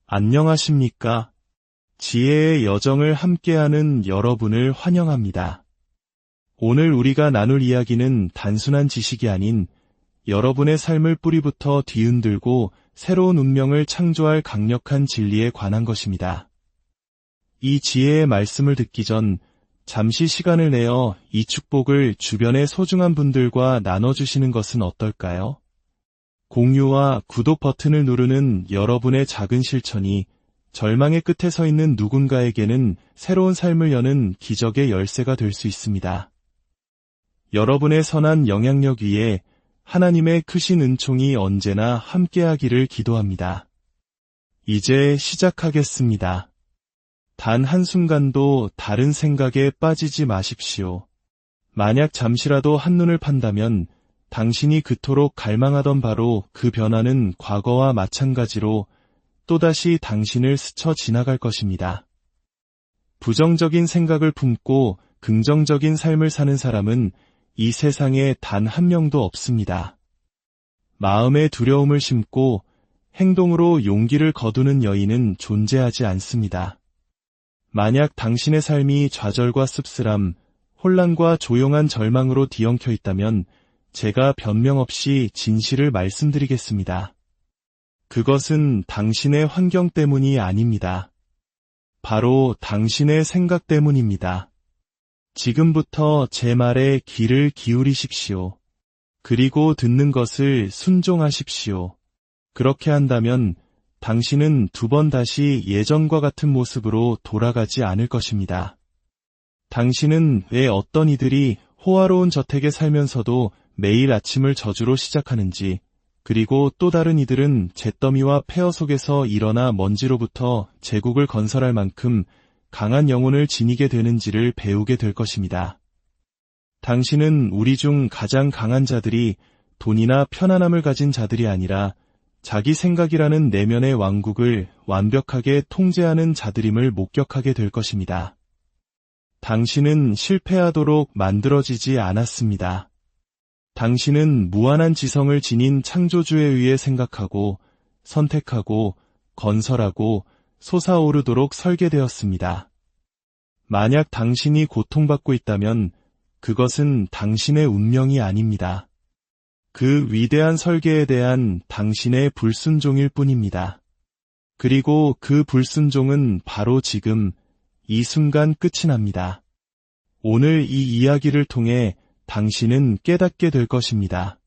안녕하십니까? 지혜의 여정을 함께하는 여러분을 환영합니다. 오늘 우리가 나눌 이야기는 단순한 지식이 아닌 여러분의 삶을 뿌리부터 뒤흔들고 새로운 운명을 창조할 강력한 진리에 관한 것입니다. 이 지혜의 말씀을 듣기 전 잠시 시간을 내어 이 축복을 주변의 소중한 분들과 나눠주시는 것은 어떨까요? 공유와 구독 버튼을 누르는 여러분의 작은 실천이 절망의 끝에 서 있는 누군가에게는 새로운 삶을 여는 기적의 열쇠가 될 수 있습니다. 여러분의 선한 영향력 위에 하나님의 크신 은총이 언제나 함께하기를 기도합니다. 이제 시작하겠습니다. 단 한순간도 다른 생각에 빠지지 마십시오. 만약 잠시라도 한눈을 판다면 당신이 그토록 갈망하던 바로 그 변화는 과거와 마찬가지로 또다시 당신을 스쳐 지나갈 것입니다. 부정적인 생각을 품고 긍정적인 삶을 사는 사람은 이 세상에 단 한 명도 없습니다. 마음에 두려움을 심고 행동으로 용기를 거두는 여인은 존재하지 않습니다. 만약 당신의 삶이 좌절과 씁쓸함, 혼란과 조용한 절망으로 뒤엉켜 있다면 제가 변명 없이 진실을 말씀드리겠습니다. 그것은 당신의 환경 때문이 아닙니다. 바로 당신의 생각 때문입니다. 지금부터 제 말에 귀를 기울이십시오. 그리고 듣는 것을 순종하십시오. 그렇게 한다면 당신은 두 번 다시 예전과 같은 모습으로 돌아가지 않을 것입니다. 당신은 왜 어떤 이들이 호화로운 저택에 살면서도 매일 아침을 저주로 시작하는지, 그리고 또 다른 이들은 잿더미와 폐허 속에서 일어나 먼지로부터 제국을 건설할 만큼 강한 영혼을 지니게 되는지를 배우게 될 것입니다. 당신은 우리 중 가장 강한 자들이 돈이나 편안함을 가진 자들이 아니라 자기 생각이라는 내면의 왕국을 완벽하게 통제하는 자들임을 목격하게 될 것입니다. 당신은 실패하도록 만들어지지 않았습니다. 당신은 무한한 지성을 지닌 창조주에 의해 생각하고, 선택하고, 건설하고, 솟아오르도록 설계되었습니다. 만약 당신이 고통받고 있다면 그것은 당신의 운명이 아닙니다. 그 위대한 설계에 대한 당신의 불순종일 뿐입니다. 그리고 그 불순종은 바로 지금, 이 순간 끝이 납니다. 오늘 이 이야기를 통해 당신은 깨닫게 될 것입니다.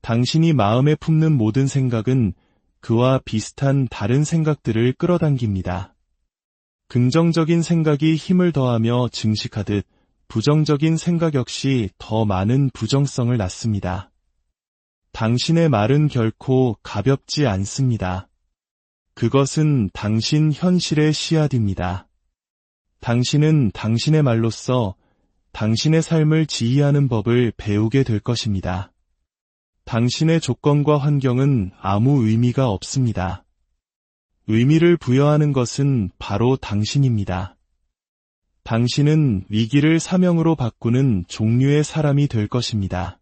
당신이 마음에 품는 모든 생각은 그와 비슷한 다른 생각들을 끌어당깁니다. 긍정적인 생각이 힘을 더하며 증식하듯 부정적인 생각 역시 더 많은 부정성을 낳습니다. 당신의 말은 결코 가볍지 않습니다. 그것은 당신 현실의 씨앗입니다. 당신은 당신의 말로써 당신의 삶을 지휘하는 법을 배우게 될 것입니다. 당신의 조건과 환경은 아무 의미가 없습니다. 의미를 부여하는 것은 바로 당신입니다. 당신은 위기를 사명으로 바꾸는 종류의 사람이 될 것입니다.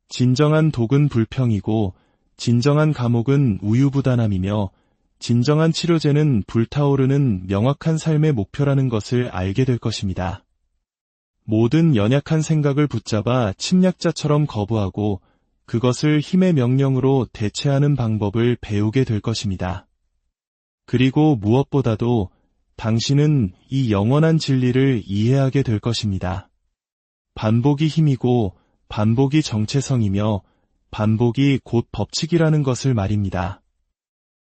진정한 독은 불평이고, 진정한 감옥은 우유부단함이며, 진정한 치료제는 불타오르는 명확한 삶의 목표라는 것을 알게 될 것입니다. 모든 연약한 생각을 붙잡아 침략자처럼 거부하고 그것을 힘의 명령으로 대체하는 방법을 배우게 될 것입니다. 그리고 무엇보다도 당신은 이 영원한 진리를 이해하게 될 것입니다. 반복이 힘이고 반복이 정체성이며 반복이 곧 법칙이라는 것을 말입니다.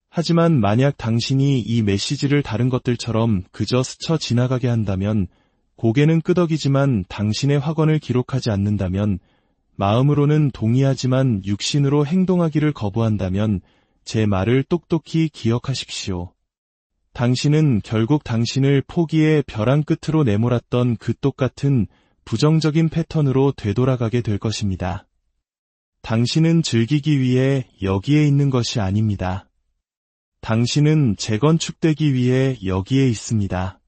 하지만 만약 당신이 이 메시지를 다른 것들처럼 그저 스쳐 지나가게 한다면, 고개는 끄덕이지만 당신의 확언을 기록하지 않는다면, 마음으로는 동의하지만 육신으로 행동하기를 거부한다면 제 말을 똑똑히 기억하십시오. 당신은 결국 당신을 포기의 벼랑 끝으로 내몰았던 그 똑같은 부정적인 패턴으로 되돌아가게 될 것입니다. 당신은 즐기기 위해 여기에 있는 것이 아닙니다. 당신은 재건축되기 위해 여기에 있습니다.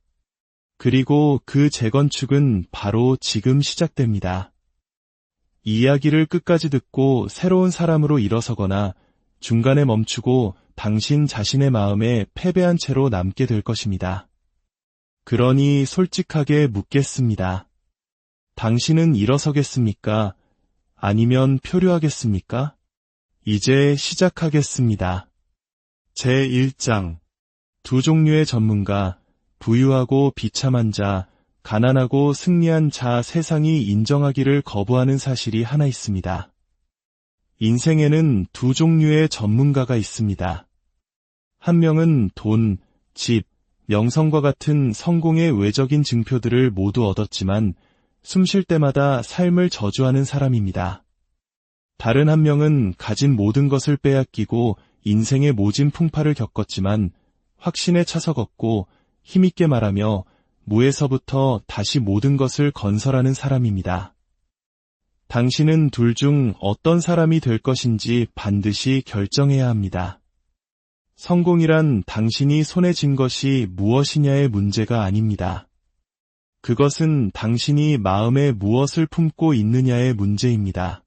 그리고 그 재건축은 바로 지금 시작됩니다. 이야기를 끝까지 듣고 새로운 사람으로 일어서거나 중간에 멈추고 당신 자신의 마음에 패배한 채로 남게 될 것입니다. 그러니 솔직하게 묻겠습니다. 당신은 일어서겠습니까? 아니면 표류하겠습니까? 이제 시작하겠습니다. 제1장. 두 종류의 전문가, 부유하고 비참한 자, 가난하고 승리한 자 세상이 인정하기를 거부하는 사실이 하나 있습니다. 인생에는 두 종류의 전문가가 있습니다. 한 명은 돈, 집, 명성과 같은 성공의 외적인 증표들을 모두 얻었지만 숨 쉴 때마다 삶을 저주하는 사람입니다. 다른 한 명은 가진 모든 것을 빼앗기고 인생의 모진 풍파를 겪었지만 확신에 차서 걷고 힘있게 말하며 무에서부터 다시 모든 것을 건설하는 사람입니다. 당신은 둘 중 어떤 사람이 될 것인지 반드시 결정해야 합니다. 성공이란 당신이 손에 쥔 것이 무엇이냐의 문제가 아닙니다. 그것은 당신이 마음에 무엇을 품고 있느냐의 문제입니다.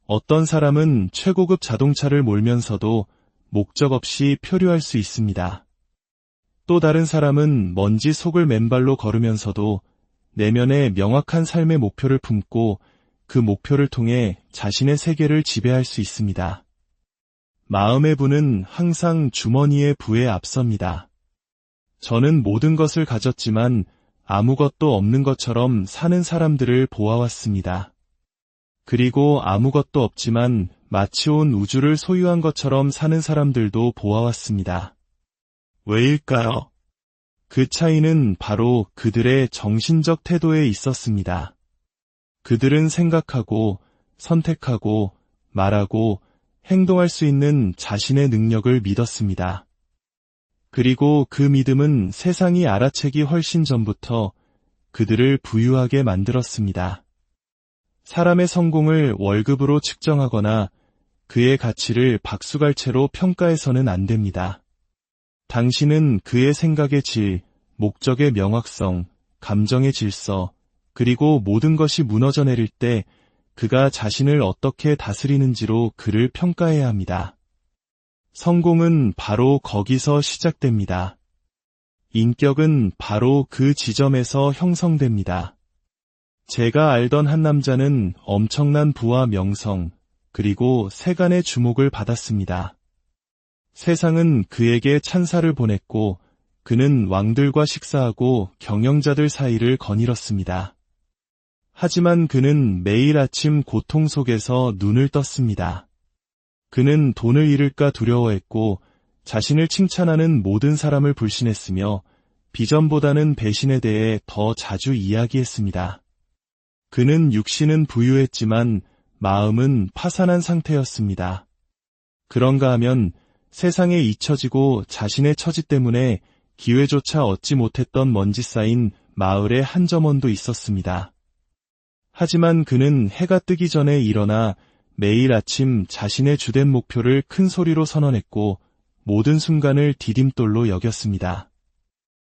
어떤 사람은 최고급 자동차를 몰면서도 목적 없이 표류할 수 있습니다. 또 다른 사람은 먼지 속을 맨발로 걸으면서도 내면에 명확한 삶의 목표를 품고 그 목표를 통해 자신의 세계를 지배할 수 있습니다. 마음의 부는 항상 주머니의 부에 앞섭니다. 저는 모든 것을 가졌지만 아무것도 없는 것처럼 사는 사람들을 보아왔습니다. 그리고 아무것도 없지만 마치 온 우주를 소유한 것처럼 사는 사람들도 보아왔습니다. 왜일까요? 그 차이는 바로 그들의 정신적 태도에 있었습니다. 그들은 생각하고, 선택하고, 말하고, 행동할 수 있는 자신의 능력을 믿었습니다. 그리고 그 믿음은 세상이 알아채기 훨씬 전부터 그들을 부유하게 만들었습니다. 사람의 성공을 월급으로 측정하거나 그의 가치를 박수갈채로 평가해서는 안 됩니다. 당신은 그의 생각의 질, 목적의 명확성, 감정의 질서, 그리고 모든 것이 무너져 내릴 때 그가 자신을 어떻게 다스리는지로 그를 평가해야 합니다. 성공은 바로 거기서 시작됩니다. 인격은 바로 그 지점에서 형성됩니다. 제가 알던 한 남자는 엄청난 부와 명성, 그리고 세간의 주목을 받았습니다. 세상은 그에게 찬사를 보냈고 그는 왕들과 식사하고 경영자들 사이를 거닐었습니다. 하지만 그는 매일 아침 고통 속에서 눈을 떴습니다. 그는 돈을 잃을까 두려워했고 자신을 칭찬하는 모든 사람을 불신했으며 비전보다는 배신에 대해 더 자주 이야기했습니다. 그는 육신은 부유했지만 마음은 파산한 상태였습니다. 그런가 하면 세상에 잊혀지고 자신의 처지 때문에 기회조차 얻지 못했던 먼지 쌓인 마을의 한 점원도 있었습니다. 하지만 그는 해가 뜨기 전에 일어나 매일 아침 자신의 주된 목표를 큰 소리로 선언했고 모든 순간을 디딤돌로 여겼습니다.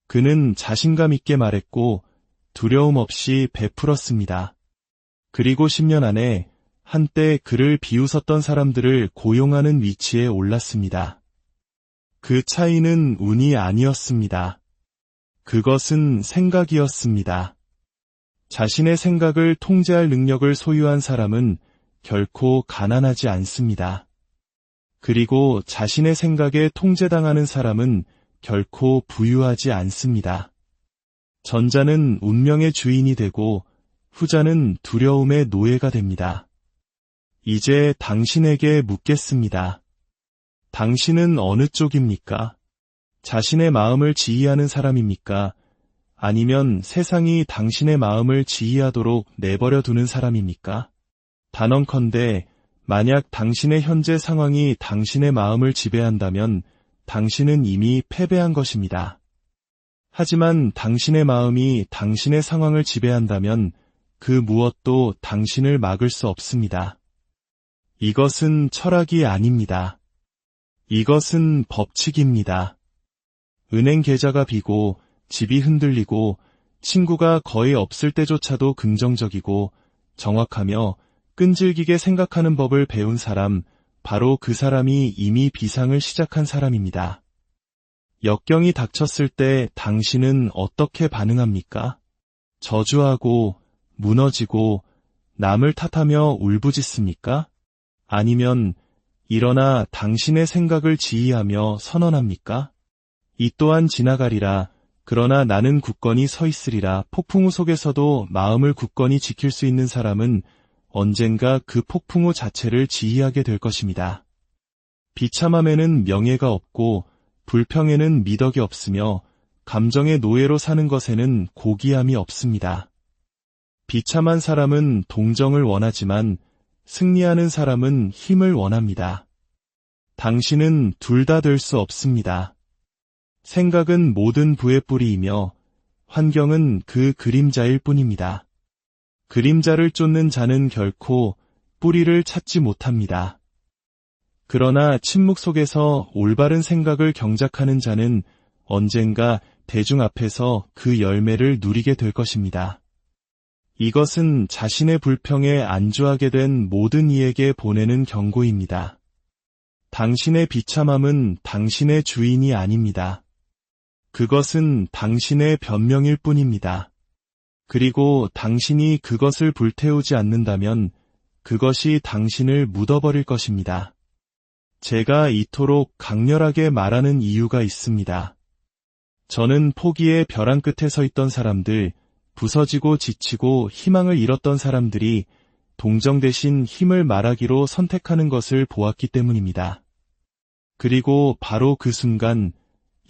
그는 자신감 있게 말했고 두려움 없이 베풀었습니다. 그리고 10년 안에 한때 그를 비웃었던 사람들을 고용하는 위치에 올랐습니다. 그 차이는 운이 아니었습니다. 그것은 생각이었습니다. 자신의 생각을 통제할 능력을 소유한 사람은 결코 가난하지 않습니다. 그리고 자신의 생각에 통제당하는 사람은 결코 부유하지 않습니다. 전자는 운명의 주인이 되고 후자는 두려움의 노예가 됩니다. 이제 당신에게 묻겠습니다. 당신은 어느 쪽입니까? 자신의 마음을 지휘하는 사람입니까? 아니면 세상이 당신의 마음을 지휘하도록 내버려 두는 사람입니까? 단언컨대 만약 당신의 현재 상황이 당신의 마음을 지배한다면 당신은 이미 패배한 것입니다. 하지만 당신의 마음이 당신의 상황을 지배한다면 그 무엇도 당신을 막을 수 없습니다. 이것은 철학이 아닙니다. 이것은 법칙입니다. 은행 계좌가 비고 집이 흔들리고 친구가 거의 없을 때조차도 긍정적이고 정확하며 끈질기게 생각하는 법을 배운 사람 바로 그 사람이 이미 비상을 시작한 사람입니다. 역경이 닥쳤을 때 당신은 어떻게 반응합니까? 저주하고, 무너지고, 남을 탓하며 울부짖습니까? 아니면 일어나 당신의 생각을 지휘하며 선언합니까? 이 또한 지나가리라. 그러나 나는 굳건히 서 있으리라. 폭풍우 속에서도 마음을 굳건히 지킬 수 있는 사람은 언젠가 그 폭풍우 자체를 지휘하게 될 것입니다. 비참함에는 명예가 없고 불평에는 미덕이 없으며 감정의 노예로 사는 것에는 고귀함이 없습니다. 비참한 사람은 동정을 원하지만 승리하는 사람은 힘을 원합니다. 당신은 둘 다 될 수 없습니다. 생각은 모든 부의 뿌리이며 환경은 그 그림자일 뿐입니다. 그림자를 쫓는 자는 결코 뿌리를 찾지 못합니다. 그러나 침묵 속에서 올바른 생각을 경작하는 자는 언젠가 대중 앞에서 그 열매를 누리게 될 것입니다. 이것은 자신의 불평에 안주하게 된 모든 이에게 보내는 경고입니다. 당신의 비참함은 당신의 주인이 아닙니다. 그것은 당신의 변명일 뿐입니다. 그리고 당신이 그것을 불태우지 않는다면 그것이 당신을 묻어버릴 것입니다. 제가 이토록 강렬하게 말하는 이유가 있습니다. 저는 포기의 벼랑 끝에 서 있던 사람들, 부서지고 지치고 희망을 잃었던 사람들이 동정 대신 힘을 말하기로 선택하는 것을 보았기 때문입니다. 그리고 바로 그 순간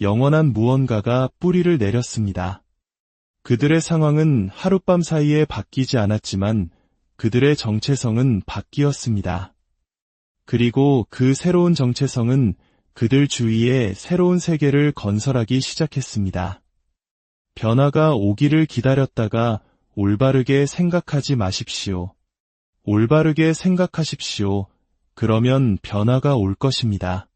영원한 무언가가 뿌리를 내렸습니다. 그들의 상황은 하룻밤 사이에 바뀌지 않았지만 그들의 정체성은 바뀌었습니다. 그리고 그 새로운 정체성은 그들 주위에 새로운 세계를 건설하기 시작했습니다. 변화가 오기를 기다렸다가 올바르게 생각하지 마십시오. 올바르게 생각하십시오. 그러면 변화가 올 것입니다.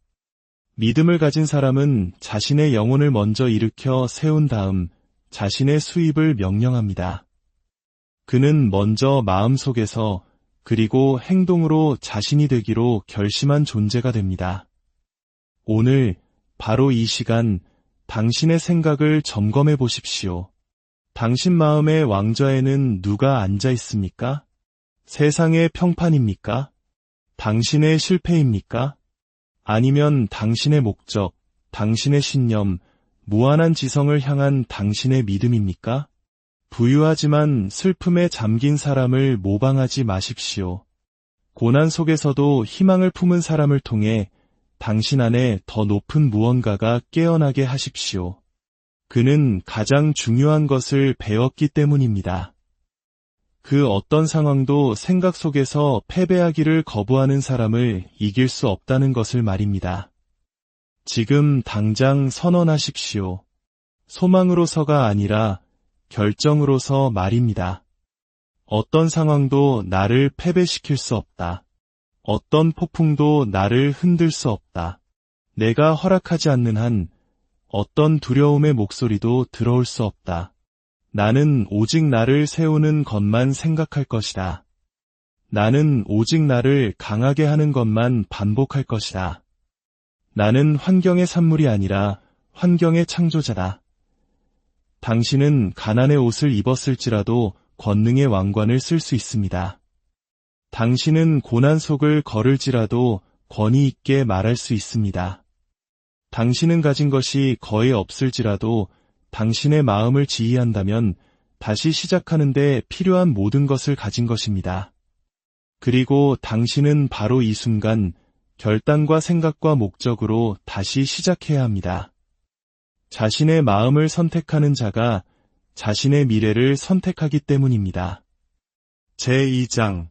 믿음을 가진 사람은 자신의 영혼을 먼저 일으켜 세운 다음 자신의 수입을 명령합니다. 그는 먼저 마음속에서 그리고 행동으로 자신이 되기로 결심한 존재가 됩니다. 오늘 바로 이 시간 당신의 생각을 점검해 보십시오. 당신 마음의 왕좌에는 누가 앉아 있습니까? 세상의 평판입니까? 당신의 실패입니까? 아니면 당신의 목적, 당신의 신념, 무한한 지성을 향한 당신의 믿음입니까? 부유하지만 슬픔에 잠긴 사람을 모방하지 마십시오. 고난 속에서도 희망을 품은 사람을 통해 당신 안에 더 높은 무언가가 깨어나게 하십시오. 그는 가장 중요한 것을 배웠기 때문입니다. 그 어떤 상황도 생각 속에서 패배하기를 거부하는 사람을 이길 수 없다는 것을 말입니다. 지금 당장 선언하십시오. 소망으로서가 아니라 결정으로서 말입니다. 어떤 상황도 나를 패배시킬 수 없다. 어떤 폭풍도 나를 흔들 수 없다. 내가 허락하지 않는 한 어떤 두려움의 목소리도 들어올 수 없다. 나는 오직 나를 세우는 것만 생각할 것이다. 나는 오직 나를 강하게 하는 것만 반복할 것이다. 나는 환경의 산물이 아니라 환경의 창조자다. 당신은 가난의 옷을 입었을지라도 권능의 왕관을 쓸 수 있습니다. 당신은 고난 속을 걸을지라도 권위 있게 말할 수 있습니다. 당신은 가진 것이 거의 없을지라도 당신의 마음을 지휘한다면 다시 시작하는데 필요한 모든 것을 가진 것입니다. 그리고 당신은 바로 이 순간 결단과 생각과 목적으로 다시 시작해야 합니다. 자신의 마음을 선택하는 자가 자신의 미래를 선택하기 때문입니다. 제2장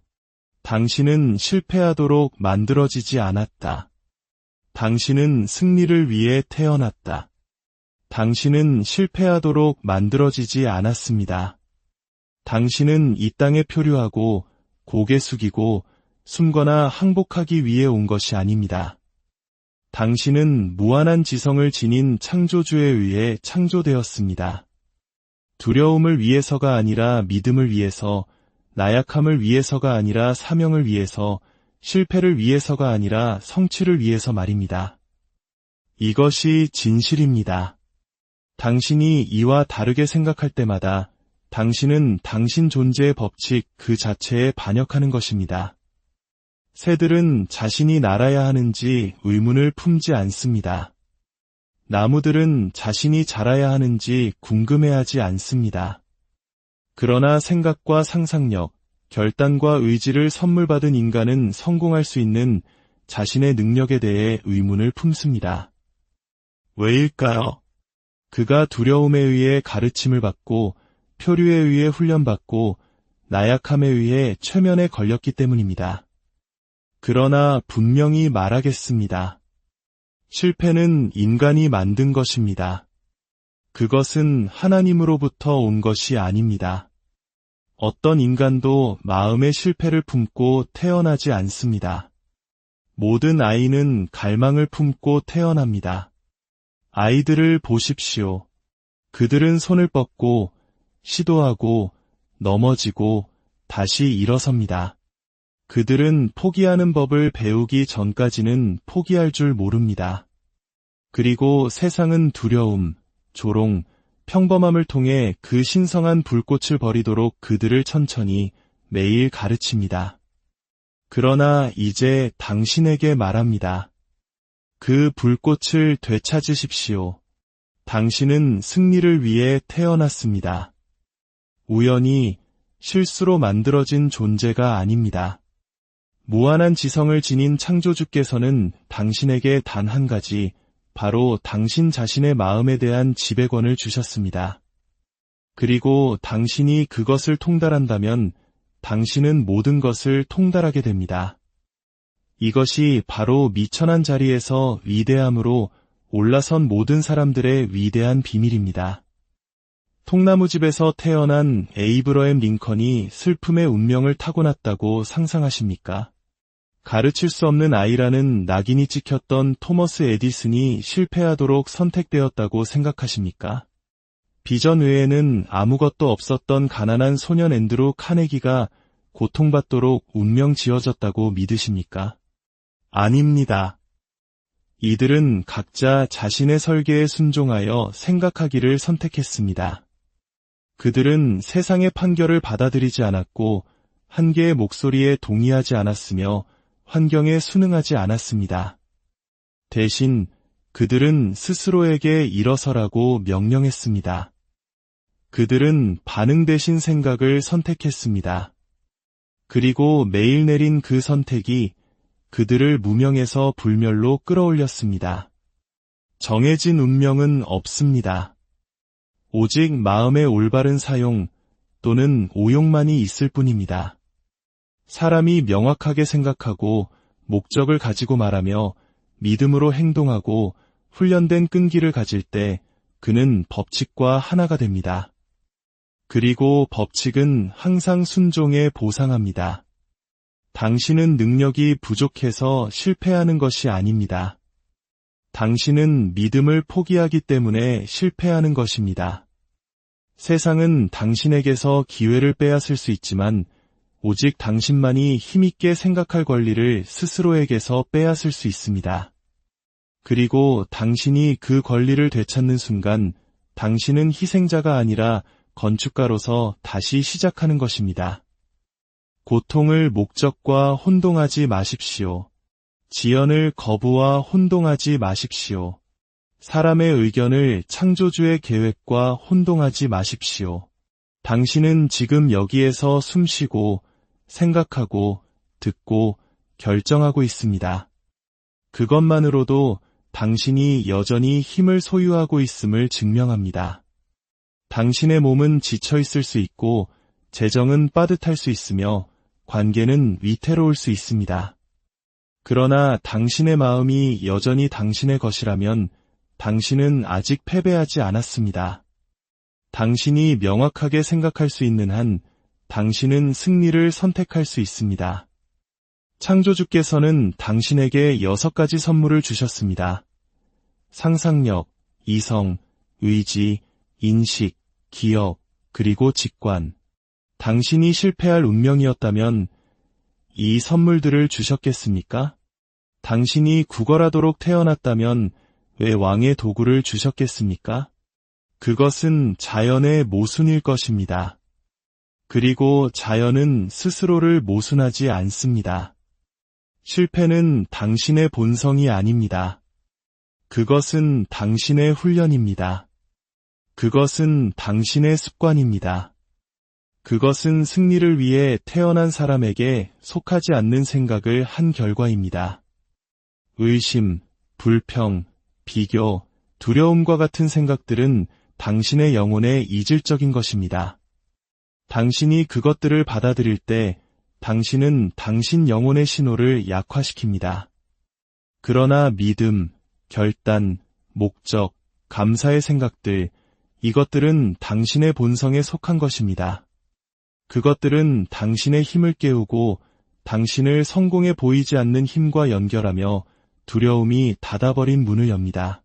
당신은 실패하도록 만들어지지 않았다. 당신은 승리를 위해 태어났다. 당신은 실패하도록 만들어지지 않았습니다. 당신은 이 땅에 표류하고 고개 숙이고 숨거나 항복하기 위해 온 것이 아닙니다. 당신은 무한한 지성을 지닌 창조주에 의해 창조되었습니다. 두려움을 위해서가 아니라 믿음을 위해서, 나약함을 위해서가 아니라 사명을 위해서, 실패를 위해서가 아니라 성취를 위해서 말입니다. 이것이 진실입니다. 당신이 이와 다르게 생각할 때마다 당신은 당신 존재의 법칙 그 자체에 반역하는 것입니다. 새들은 자신이 날아야 하는지 의문을 품지 않습니다. 나무들은 자신이 자라야 하는지 궁금해하지 않습니다. 그러나 생각과 상상력, 결단과 의지를 선물 받은 인간은 성공할 수 있는 자신의 능력에 대해 의문을 품습니다. 왜일까요? 그가 두려움에 의해 가르침을 받고 표류에 의해 훈련받고 나약함에 의해 최면에 걸렸기 때문입니다. 그러나 분명히 말하겠습니다. 실패는 인간이 만든 것입니다. 그것은 하나님으로부터 온 것이 아닙니다. 어떤 인간도 마음의 실패를 품고 태어나지 않습니다. 모든 아이는 갈망을 품고 태어납니다. 아이들을 보십시오. 그들은 손을 뻗고 시도하고 넘어지고 다시 일어섭니다. 그들은 포기하는 법을 배우기 전까지는 포기할 줄 모릅니다. 그리고 세상은 두려움, 조롱, 평범함을 통해 그 신성한 불꽃을 버리도록 그들을 천천히 매일 가르칩니다. 그러나 이제 당신에게 말합니다. 그 불꽃을 되찾으십시오. 당신은 승리를 위해 태어났습니다. 우연히 실수로 만들어진 존재가 아닙니다. 무한한 지성을 지닌 창조주께서는 당신에게 단 한 가지, 바로 당신 자신의 마음에 대한 지배권을 주셨습니다. 그리고 당신이 그것을 통달한다면 당신은 모든 것을 통달하게 됩니다. 이것이 바로 미천한 자리에서 위대함으로 올라선 모든 사람들의 위대한 비밀입니다. 통나무집에서 태어난 에이브러햄 링컨이 슬픔의 운명을 타고났다고 상상하십니까? 가르칠 수 없는 아이라는 낙인이 찍혔던 토머스 에디슨이 실패하도록 선택되었다고 생각하십니까? 비전 외에는 아무것도 없었던 가난한 소년 앤드루 카네기가 고통받도록 운명 지어졌다고 믿으십니까? 아닙니다. 이들은 각자 자신의 설계에 순종하여 생각하기를 선택했습니다. 그들은 세상의 판결을 받아들이지 않았고 한계의 목소리에 동의하지 않았으며 환경에 순응하지 않았습니다. 대신 그들은 스스로에게 일어서라고 명령했습니다. 그들은 반응 대신 생각을 선택했습니다. 그리고 매일 내린 그 선택이 그들을 무명에서 불멸로 끌어올렸습니다. 정해진 운명은 없습니다. 오직 마음의 올바른 사용 또는 오용만이 있을 뿐입니다. 사람이 명확하게 생각하고 목적을 가지고 말하며 믿음으로 행동하고 훈련된 끈기를 가질 때 그는 법칙과 하나가 됩니다. 그리고 법칙은 항상 순종에 보상합니다. 당신은 능력이 부족해서 실패하는 것이 아닙니다. 당신은 믿음을 포기하기 때문에 실패하는 것입니다. 세상은 당신에게서 기회를 빼앗을 수 있지만 오직 당신만이 힘있게 생각할 권리를 스스로에게서 빼앗을 수 있습니다. 그리고 당신이 그 권리를 되찾는 순간 당신은 희생자가 아니라 건축가로서 다시 시작하는 것입니다. 고통을 목적과 혼동하지 마십시오. 지연을 거부와 혼동하지 마십시오. 사람의 의견을 창조주의 계획과 혼동하지 마십시오. 당신은 지금 여기에서 숨쉬고 생각하고 듣고 결정하고 있습니다. 그것만으로도 당신이 여전히 힘을 소유하고 있음을 증명합니다. 당신의 몸은 지쳐 있을 수 있고 재정은 빠듯할 수 있으며 관계는 위태로울 수 있습니다. 그러나 당신의 마음이 여전히 당신의 것이라면 당신은 아직 패배하지 않았습니다. 당신이 명확하게 생각할 수 있는 한 당신은 승리를 선택할 수 있습니다. 창조주께서는 당신에게 6가지 선물을 주셨습니다. 상상력, 이성, 의지, 인식, 기억, 그리고 직관. 당신이 실패할 운명이었다면 이 선물들을 주셨겠습니까? 당신이 구걸하도록 태어났다면 왜 왕의 도구를 주셨겠습니까? 그것은 자연의 모순일 것입니다. 그리고 자연은 스스로를 모순하지 않습니다. 실패는 당신의 본성이 아닙니다. 그것은 당신의 훈련입니다. 그것은 당신의 습관입니다. 그것은 승리를 위해 태어난 사람에게 속하지 않는 생각을 한 결과입니다. 의심, 불평, 비교, 두려움과 같은 생각들은 당신의 영혼의 이질적인 것입니다. 당신이 그것들을 받아들일 때 당신은 당신 영혼의 신호를 약화시킵니다. 그러나 믿음, 결단, 목적, 감사의 생각들, 이것들은 당신의 본성에 속한 것입니다. 그것들은 당신의 힘을 깨우고 당신을 성공해 보이지 않는 힘과 연결하며 두려움이 닫아버린 문을 엽니다.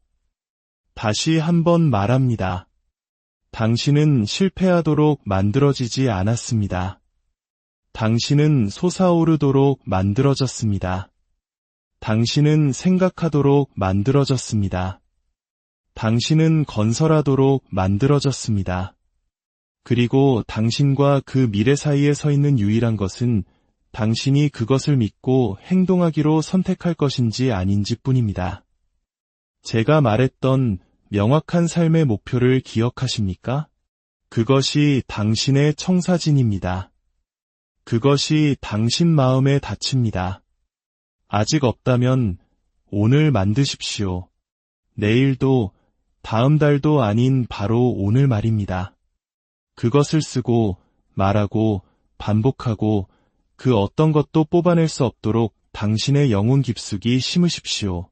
다시 한번 말합니다. 당신은 실패하도록 만들어지지 않았습니다. 당신은 솟아오르도록 만들어졌습니다. 당신은 생각하도록 만들어졌습니다. 당신은 건설하도록 만들어졌습니다. 그리고 당신과 그 미래 사이에 서 있는 유일한 것은 당신이 그것을 믿고 행동하기로 선택할 것인지 아닌지 뿐입니다. 제가 말했던 명확한 삶의 목표를 기억하십니까? 그것이 당신의 청사진입니다. 그것이 당신 마음에 닫힙니다. 아직 없다면 오늘 만드십시오. 내일도 다음 달도 아닌 바로 오늘 말입니다. 그것을 쓰고 말하고 반복하고 그 어떤 것도 뽑아낼 수 없도록 당신의 영혼 깊숙이 심으십시오.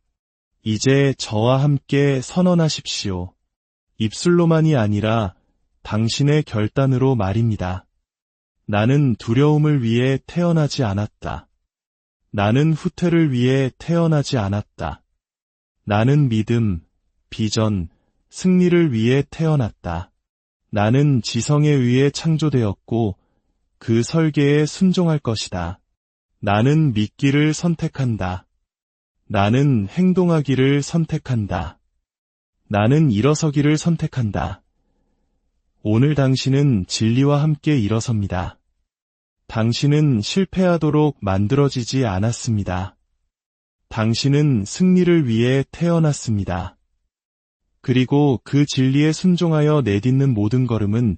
이제 저와 함께 선언하십시오. 입술로만이 아니라 당신의 결단으로 말입니다. 나는 두려움을 위해 태어나지 않았다. 나는 후퇴를 위해 태어나지 않았다. 나는 믿음, 비전, 승리를 위해 태어났다. 나는 지성에 의해 창조되었고 그 설계에 순종할 것이다. 나는 믿기를 선택한다. 나는 행동하기를 선택한다. 나는 일어서기를 선택한다. 오늘 당신은 진리와 함께 일어섭니다. 당신은 실패하도록 만들어지지 않았습니다. 당신은 승리를 위해 태어났습니다. 그리고 그 진리에 순종하여 내딛는 모든 걸음은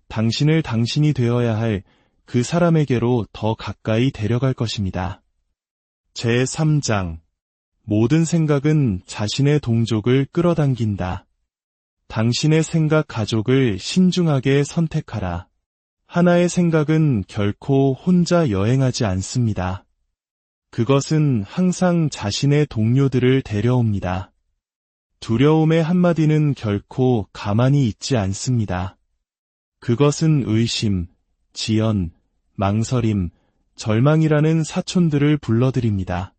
당신을 당신이 되어야 할 그 사람에게로 더 가까이 데려갈 것입니다. 제3장 모든 생각은 자신의 동족을 끌어당긴다. 당신의 생각 가족을 신중하게 선택하라. 하나의 생각은 결코 혼자 여행하지 않습니다. 그것은 항상 자신의 동료들을 데려옵니다. 두려움의 한마디는 결코 가만히 있지 않습니다. 그것은 의심, 지연, 망설임, 절망이라는 사촌들을 불러들입니다.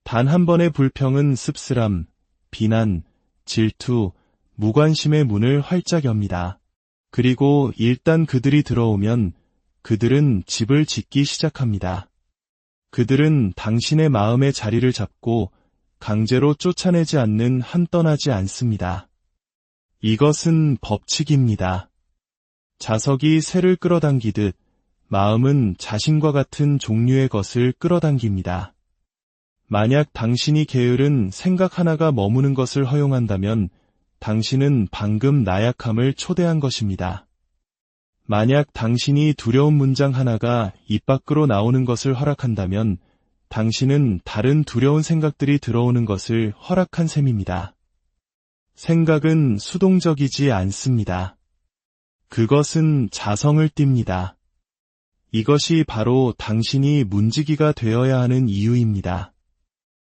단 한 번의 불평은 씁쓸함, 비난, 질투, 무관심의 문을 활짝 엽니다. 그리고 일단 그들이 들어오면 그들은 집을 짓기 시작합니다. 그들은 당신의 마음의 자리를 잡고 강제로 쫓아내지 않는 한 떠나지 않습니다. 이것은 법칙입니다. 자석이 새를 끌어당기듯 마음은 자신과 같은 종류의 것을 끌어당깁니다. 만약 당신이 게으른 생각 하나가 머무는 것을 허용한다면 당신은 방금 나약함을 초대한 것입니다. 만약 당신이 두려운 문장 하나가 입 밖으로 나오는 것을 허락한다면 당신은 다른 두려운 생각들이 들어오는 것을 허락한 셈입니다. 생각은 수동적이지 않습니다. 그것은 자성을 띱니다. 이것이 바로 당신이 문지기가 되어야 하는 이유입니다.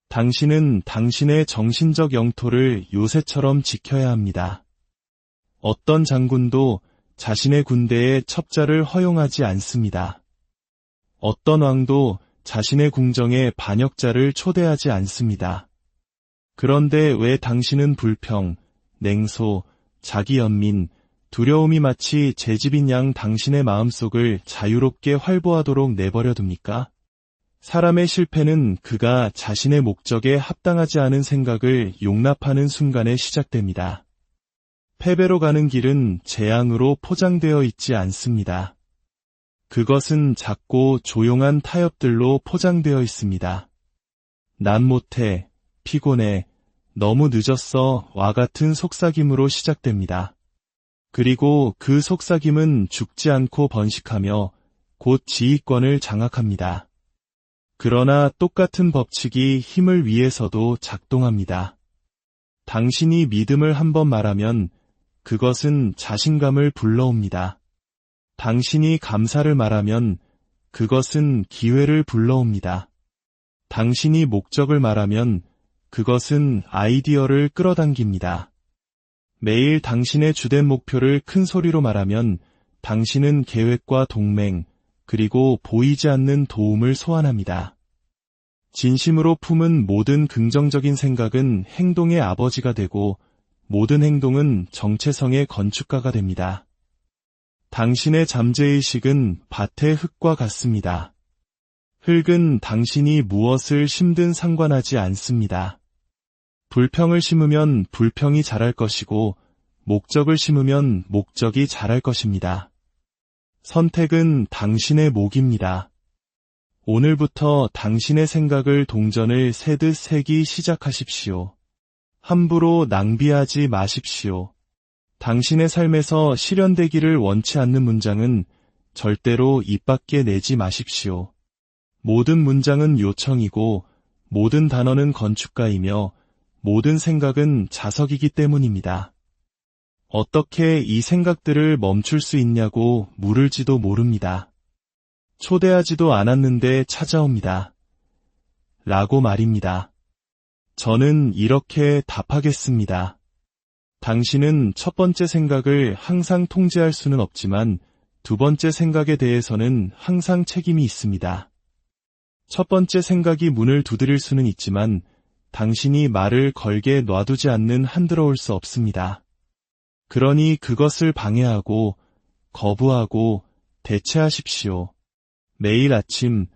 당신은 당신의 정신적 영토를 요새처럼 지켜야 합니다. 어떤 장군도 자신의 군대에 첩자를 허용하지 않습니다. 어떤 왕도 자신의 궁정에 반역자를 초대하지 않습니다. 그런데 왜 당신은 불평, 냉소, 자기연민, 두려움이 마치 재집인 양 당신의 마음속을 자유롭게 활보하도록 내버려 둡니까? 사람의 실패는 그가 자신의 목적에 합당하지 않은 생각을 용납하는 순간에 시작됩니다. 패배로 가는 길은 재앙으로 포장되어 있지 않습니다. 그것은 작고 조용한 타협들로 포장되어 있습니다. 난 못해, 피곤해, 너무 늦었어 와 같은 속삭임으로 시작됩니다. 그리고 그 속삭임은 죽지 않고 번식하며 곧 지휘권을 장악합니다. 그러나 똑같은 법칙이 힘을 위해서도 작동합니다. 당신이 믿음을 한번 말하면 그것은 자신감을 불러옵니다. 당신이 감사를 말하면 그것은 기회를 불러옵니다. 당신이 목적을 말하면 그것은 아이디어를 끌어당깁니다. 매일 당신의 주된 목표를 큰 소리로 말하면 당신은 계획과 동맹, 그리고 보이지 않는 도움을 소환합니다. 진심으로 품은 모든 긍정적인 생각은 행동의 아버지가 되고 모든 행동은 정체성의 건축가가 됩니다. 당신의 잠재의식은 밭의 흙과 같습니다. 흙은 당신이 무엇을 심든 상관하지 않습니다. 불평을 심으면 불평이 자랄 것이고 목적을 심으면 목적이 자랄 것입니다. 선택은 당신의 몫입니다. 오늘부터 당신의 생각을 동전을 세듯 세기 시작하십시오. 함부로 낭비하지 마십시오. 당신의 삶에서 실현되기를 원치 않는 문장은 절대로 입 밖에 내지 마십시오. 모든 문장은 요청이고 모든 단어는 건축가이며 모든 생각은 자석이기 때문입니다. 어떻게 이 생각들을 멈출 수 있냐고 물을지도 모릅니다. 초대하지도 않았는데 찾아옵니다. 라고 말입니다. 저는 이렇게 답하겠습니다. 당신은 첫 번째 생각을 항상 통제할 수는 없지만 두 번째 생각에 대해서는 항상 책임이 있습니다. 첫 번째 생각이 문을 두드릴 수는 있지만 당신이 말을 걸게 놔두지 않는 한 들어올 수 없습니다. 그러니 그것을 방해하고 거부하고 대체하십시오. 매일 아침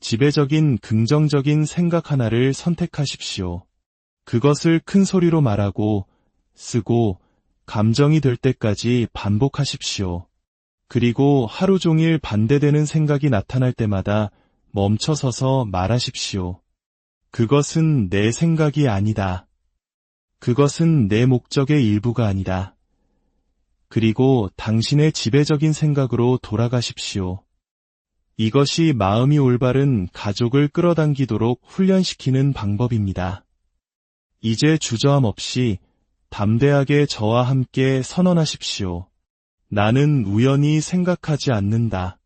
지배적인 긍정적인 생각 하나를 선택하십시오. 그것을 큰 소리로 말하고 쓰고 감정이 될 때까지 반복하십시오. 그리고 하루 종일 반대되는 생각이 나타날 때마다 멈춰서서 말하십시오. 그것은 내 생각이 아니다. 그것은 내 목적의 일부가 아니다. 그리고 당신의 지배적인 생각으로 돌아가십시오. 이것이 마음이 올바른 가족을 끌어당기도록 훈련시키는 방법입니다. 이제 주저함 없이 담대하게 저와 함께 선언하십시오. 나는 우연히 생각하지 않는다.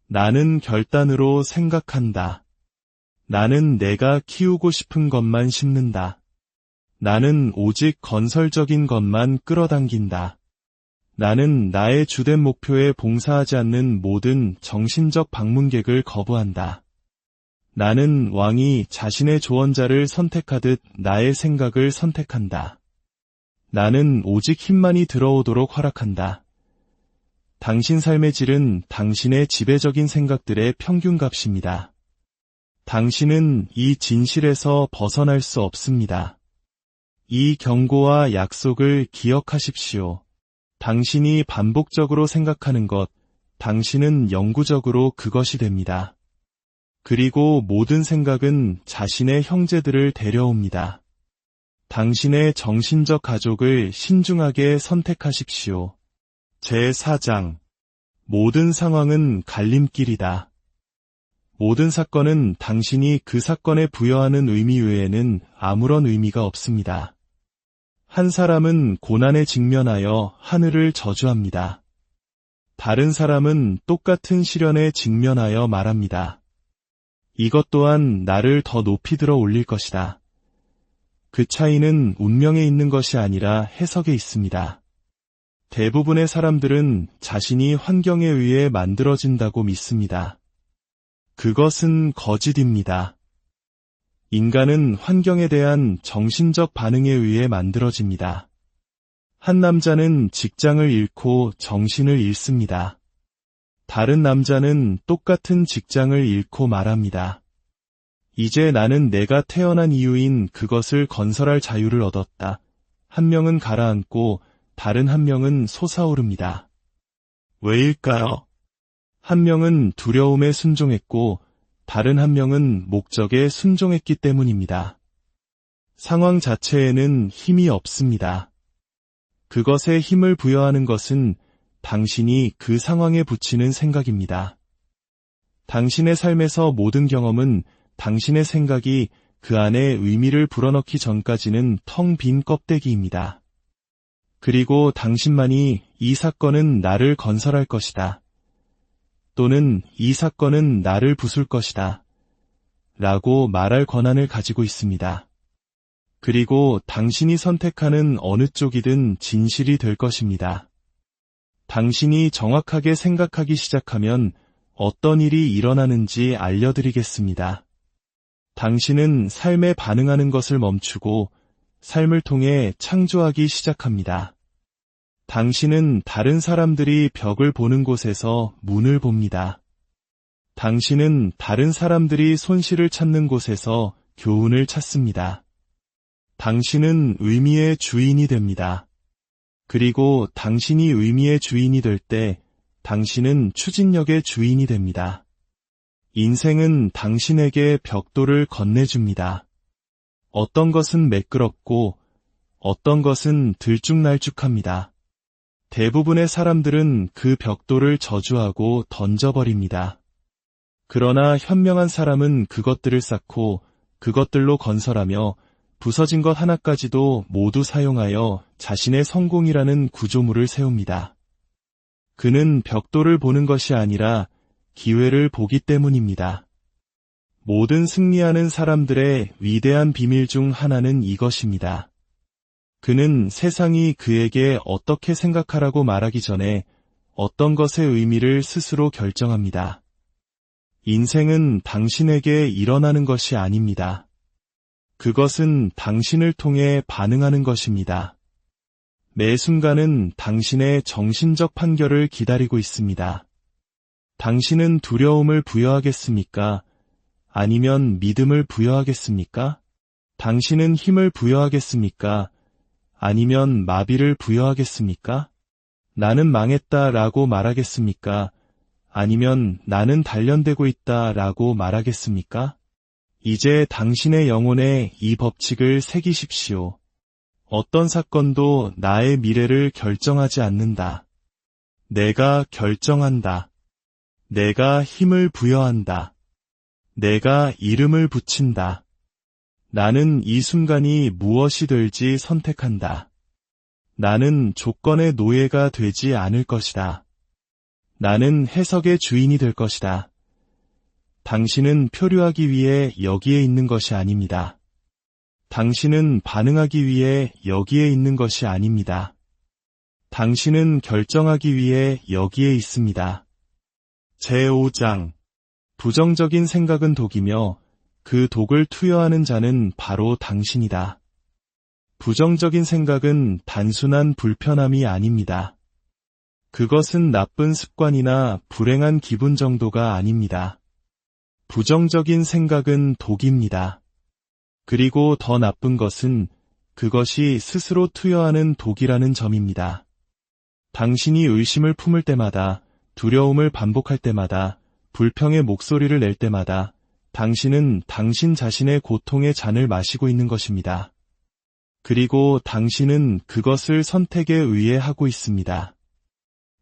나는 결단으로 생각한다. 나는 내가 키우고 싶은 것만 심는다. 나는 오직 건설적인 것만 끌어당긴다. 나는 나의 주된 목표에 봉사하지 않는 모든 정신적 방문객을 거부한다. 나는 왕이 자신의 조언자를 선택하듯 나의 생각을 선택한다. 나는 오직 힘만이 들어오도록 허락한다. 당신 삶의 질은 당신의 지배적인 생각들의 평균값입니다. 당신은 이 진실에서 벗어날 수 없습니다. 이 경고와 약속을 기억하십시오. 당신이 반복적으로 생각하는 것, 당신은 영구적으로 그것이 됩니다. 그리고 모든 생각은 자신의 형제들을 데려옵니다. 당신의 정신적 가족을 신중하게 선택하십시오. 제4장. 모든 상황은 갈림길이다. 모든 사건은 당신이 그 사건에 부여하는 의미 외에는 아무런 의미가 없습니다. 한 사람은 고난에 직면하여 하늘을 저주합니다. 다른 사람은 똑같은 시련에 직면하여 말합니다. 이것 또한 나를 더 높이 들어 올릴 것이다. 그 차이는 운명에 있는 것이 아니라 해석에 있습니다. 대부분의 사람들은 자신이 환경에 의해 만들어진다고 믿습니다. 그것은 거짓입니다. 인간은 환경에 대한 정신적 반응에 의해 만들어집니다. 한 남자는 직장을 잃고 정신을 잃습니다. 다른 남자는 똑같은 직장을 잃고 말합니다. 이제 나는 내가 태어난 이유인 그것을 건설할 자유를 얻었다. 한 명은 가라앉고 다른 한 명은 솟아오릅니다. 왜일까요? 한 명은 두려움에 순종했고 다른 한 명은 목적에 순종했기 때문입니다. 상황 자체에는 힘이 없습니다. 그것에 힘을 부여하는 것은 당신이 그 상황에 붙이는 생각입니다. 당신의 삶에서 모든 경험은 당신의 생각이 그 안에 의미를 불어넣기 전까지는 텅 빈 껍데기입니다. 그리고 당신만이 이 사건은 나를 건설할 것이다. 또는 이 사건은 나를 부술 것이다. 라고 말할 권한을 가지고 있습니다. 그리고 당신이 선택하는 어느 쪽이든 진실이 될 것입니다. 당신이 정확하게 생각하기 시작하면 어떤 일이 일어나는지 알려드리겠습니다. 당신은 삶에 반응하는 것을 멈추고 삶을 통해 창조하기 시작합니다. 당신은 다른 사람들이 벽을 보는 곳에서 문을 봅니다. 당신은 다른 사람들이 손실을 찾는 곳에서 교훈을 찾습니다. 당신은 의미의 주인이 됩니다. 그리고 당신이 의미의 주인이 될 때 당신은 추진력의 주인이 됩니다. 인생은 당신에게 벽돌을 건네줍니다. 어떤 것은 매끄럽고 어떤 것은 들쭉날쭉합니다. 대부분의 사람들은 그 벽돌을 저주하고 던져버립니다. 그러나 현명한 사람은 그것들을 쌓고 그것들로 건설하며 부서진 것 하나까지도 모두 사용하여 자신의 성공이라는 구조물을 세웁니다. 그는 벽돌을 보는 것이 아니라 기회를 보기 때문입니다. 모든 승리하는 사람들의 위대한 비밀 중 하나는 이것입니다. 그는 세상이 그에게 어떻게 생각하라고 말하기 전에 어떤 것의 의미를 스스로 결정합니다. 인생은 당신에게 일어나는 것이 아닙니다. 그것은 당신을 통해 반응하는 것입니다. 매 순간은 당신의 정신적 판결을 기다리고 있습니다. 당신은 두려움을 부여하겠습니까? 아니면 믿음을 부여하겠습니까? 당신은 힘을 부여하겠습니까? 아니면 마비를 부여하겠습니까? 나는 망했다라고 말하겠습니까? 아니면 나는 단련되고 있다라고 말하겠습니까? 이제 당신의 영혼에 이 법칙을 새기십시오. 어떤 사건도 나의 미래를 결정하지 않는다. 내가 결정한다. 내가 힘을 부여한다. 내가 이름을 붙인다. 나는 이 순간이 무엇이 될지 선택한다. 나는 조건의 노예가 되지 않을 것이다. 나는 해석의 주인이 될 것이다. 당신은 표류하기 위해 여기에 있는 것이 아닙니다. 당신은 반응하기 위해 여기에 있는 것이 아닙니다. 당신은 결정하기 위해 여기에 있습니다. 제5장 부정적인 생각은 독이며 그 독을 투여하는 자는 바로 당신이다. 부정적인 생각은 단순한 불편함이 아닙니다. 그것은 나쁜 습관이나 불행한 기분 정도가 아닙니다. 부정적인 생각은 독입니다. 그리고 더 나쁜 것은 그것이 스스로 투여하는 독이라는 점입니다. 당신이 의심을 품을 때마다, 두려움을 반복할 때마다, 불평의 목소리를 낼 때마다 당신은 당신 자신의 고통의 잔을 마시고 있는 것입니다. 그리고 당신은 그것을 선택에 의해 하고 있습니다.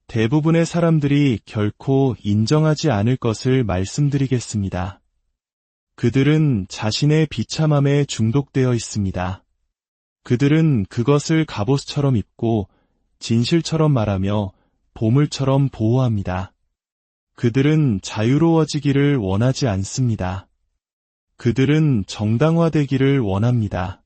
대부분의 사람들이 결코 인정하지 않을 것을 말씀드리겠습니다. 그들은 자신의 비참함에 중독되어 있습니다. 그들은 그것을 갑옷처럼 입고 진실처럼 말하며 보물처럼 보호합니다. 그들은 자유로워지기를 원하지 않습니다. 그들은 정당화되기를 원합니다.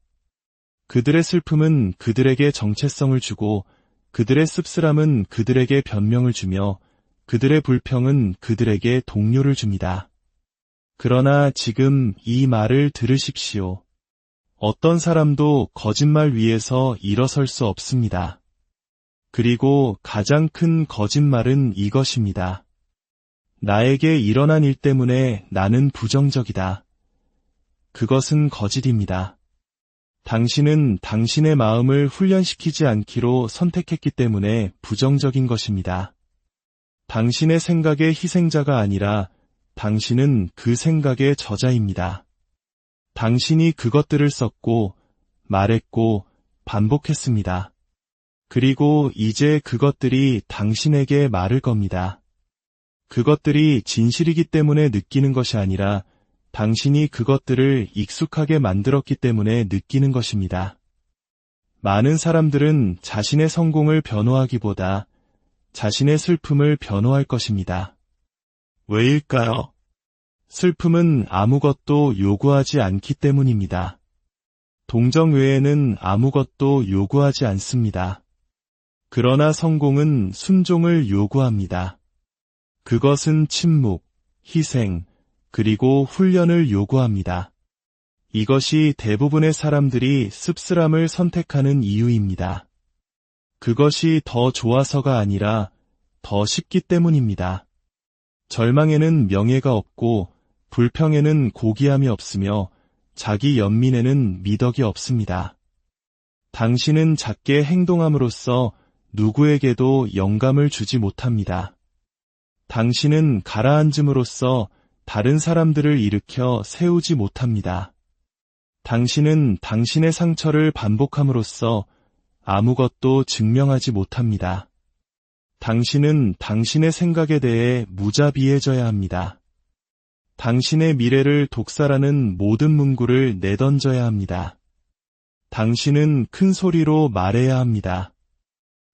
그들의 슬픔은 그들에게 정체성을 주고 그들의 씁쓸함은 그들에게 변명을 주며 그들의 불평은 그들에게 동료를 줍니다. 그러나 지금 이 말을 들으십시오. 어떤 사람도 거짓말 위에서 일어설 수 없습니다. 그리고 가장 큰 거짓말은 이것입니다. 나에게 일어난 일 때문에 나는 부정적이다. 그것은 거짓입니다. 당신은 당신의 마음을 훈련시키지 않기로 선택했기 때문에 부정적인 것입니다. 당신의 생각의 희생자가 아니라 당신은 그 생각의 저자입니다. 당신이 그것들을 썼고, 말했고, 반복했습니다. 그리고 이제 그것들이 당신에게 말을 겁니다. 그것들이 진실이기 때문에 느끼는 것이 아니라 당신이 그것들을 익숙하게 만들었기 때문에 느끼는 것입니다. 많은 사람들은 자신의 성공을 변호하기보다 자신의 슬픔을 변호할 것입니다. 왜일까요? 슬픔은 아무것도 요구하지 않기 때문입니다. 동정 외에는 아무것도 요구하지 않습니다. 그러나 성공은 순종을 요구합니다. 그것은 침묵, 희생, 그리고 훈련을 요구합니다. 이것이 대부분의 사람들이 씁쓸함을 선택하는 이유입니다. 그것이 더 좋아서가 아니라 더 쉽기 때문입니다. 절망에는 명예가 없고 불평에는 고귀함이 없으며 자기 연민에는 미덕이 없습니다. 당신은 작게 행동함으로써 누구에게도 영감을 주지 못합니다. 당신은 가라앉음으로써 다른 사람들을 일으켜 세우지 못합니다. 당신은 당신의 상처를 반복함으로써 아무것도 증명하지 못합니다. 당신은 당신의 생각에 대해 무자비해져야 합니다. 당신의 미래를 독살하는 모든 문구를 내던져야 합니다. 당신은 큰 소리로 말해야 합니다.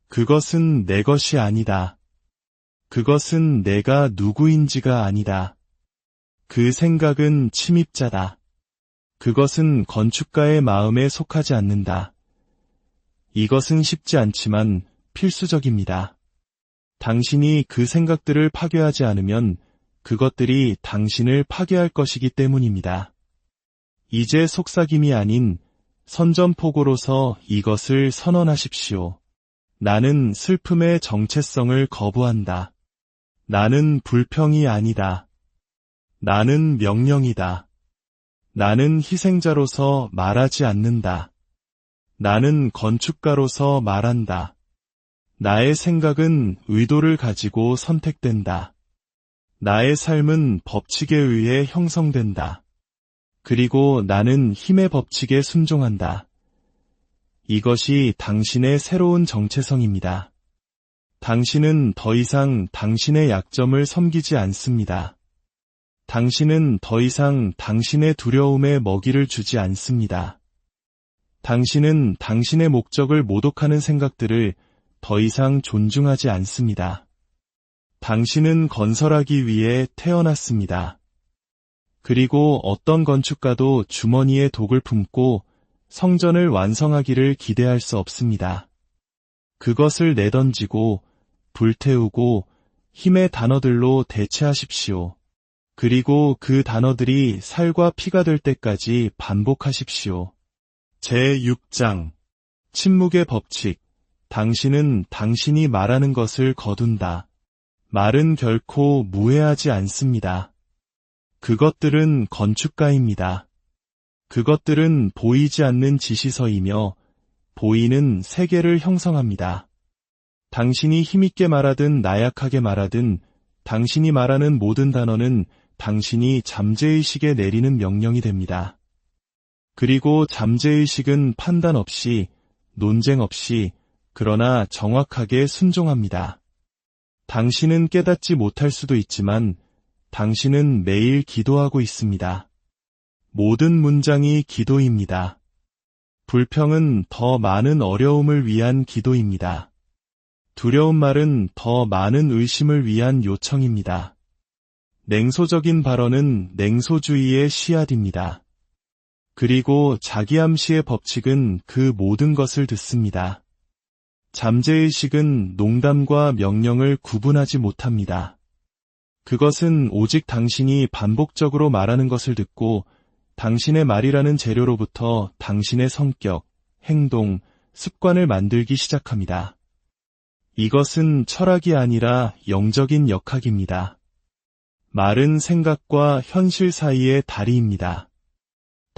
그것은 내 것이 아니다. 그것은 내가 누구인지가 아니다. 그 생각은 침입자다. 그것은 건축가의 마음에 속하지 않는다. 이것은 쉽지 않지만 필수적입니다. 당신이 그 생각들을 파괴하지 않으면 그것들이 당신을 파괴할 것이기 때문입니다. 이제 속삭임이 아닌 선전포고로서 이것을 선언하십시오. 나는 슬픔의 정체성을 거부한다. 나는 불평이 아니다. 나는 명령이다. 나는 희생자로서 말하지 않는다. 나는 건축가로서 말한다. 나의 생각은 의도를 가지고 선택된다. 나의 삶은 법칙에 의해 형성된다. 그리고 나는 힘의 법칙에 순종한다. 이것이 당신의 새로운 정체성입니다. 당신은 더 이상 당신의 약점을 섬기지 않습니다. 당신은 더 이상 당신의 두려움에 먹이를 주지 않습니다. 당신은 당신의 목적을 모독하는 생각들을 더 이상 존중하지 않습니다. 당신은 건설하기 위해 태어났습니다. 그리고 어떤 건축가도 주머니에 독을 품고 성전을 완성하기를 기대할 수 없습니다. 그것을 내던지고 불태우고 힘의 단어들로 대체하십시오. 그리고 그 단어들이 살과 피가 될 때까지 반복하십시오. 제6장 침묵의 법칙. 당신은 당신이 말하는 것을 거둔다. 말은 결코 무해하지 않습니다. 그것들은 건축가입니다. 그것들은 보이지 않는 지시서이며 보이는 세계를 형성합니다. 당신이 힘있게 말하든 나약하게 말하든 당신이 말하는 모든 단어는 당신이 잠재의식에 내리는 명령이 됩니다. 그리고 잠재의식은 판단 없이, 논쟁 없이, 그러나 정확하게 순종합니다. 당신은 깨닫지 못할 수도 있지만 당신은 매일 기도하고 있습니다. 모든 문장이 기도입니다. 불평은 더 많은 어려움을 위한 기도입니다. 두려운 말은 더 많은 의심을 위한 요청입니다. 냉소적인 발언은 냉소주의의 씨앗입니다. 그리고 자기암시의 법칙은 그 모든 것을 듣습니다. 잠재의식은 농담과 명령을 구분하지 못합니다. 그것은 오직 당신이 반복적으로 말하는 것을 듣고 당신의 말이라는 재료로부터 당신의 성격, 행동, 습관을 만들기 시작합니다. 이것은 철학이 아니라 영적인 역학입니다. 말은 생각과 현실 사이의 다리입니다.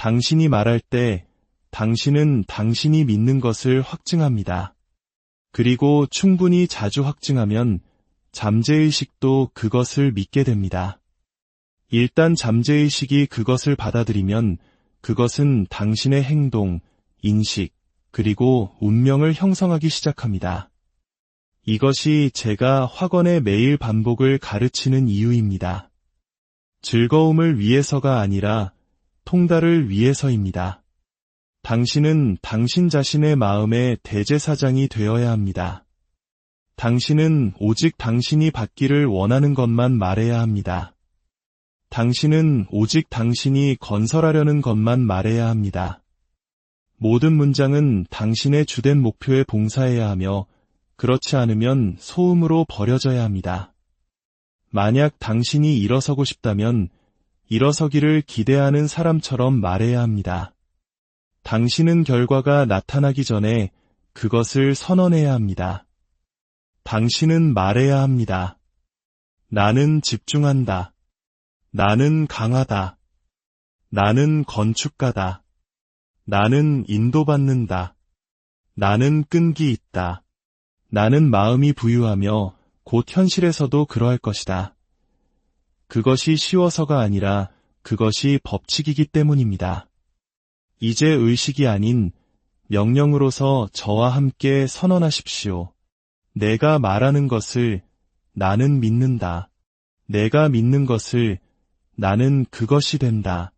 당신이 말할 때 당신은 당신이 믿는 것을 확증합니다. 그리고 충분히 자주 확증하면 잠재의식도 그것을 믿게 됩니다. 일단 잠재의식이 그것을 받아들이면 그것은 당신의 행동, 인식, 그리고 운명을 형성하기 시작합니다. 이것이 제가 학원에 매일 반복을 가르치는 이유입니다. 즐거움을 위해서가 아니라 통달을 위해서입니다. 당신은 당신 자신의 마음의 대제사장이 되어야 합니다. 당신은 오직 당신이 받기를 원하는 것만 말해야 합니다. 당신은 오직 당신이 건설하려는 것만 말해야 합니다. 모든 문장은 당신의 주된 목표에 봉사해야 하며 그렇지 않으면 소음으로 버려져야 합니다. 만약 당신이 일어서고 싶다면 일어서기를 기대하는 사람처럼 말해야 합니다. 당신은 결과가 나타나기 전에 그것을 선언해야 합니다. 당신은 말해야 합니다. 나는 집중한다. 나는 강하다. 나는 건축가다. 나는 인도받는다. 나는 끈기 있다. 나는 마음이 부유하며 곧 현실에서도 그러할 것이다. 그것이 쉬워서가 아니라 그것이 법칙이기 때문입니다. 이제 의식이 아닌 명령으로서 저와 함께 선언하십시오. 내가 말하는 것을 나는 믿는다. 내가 믿는 것을 나는 그것이 된다.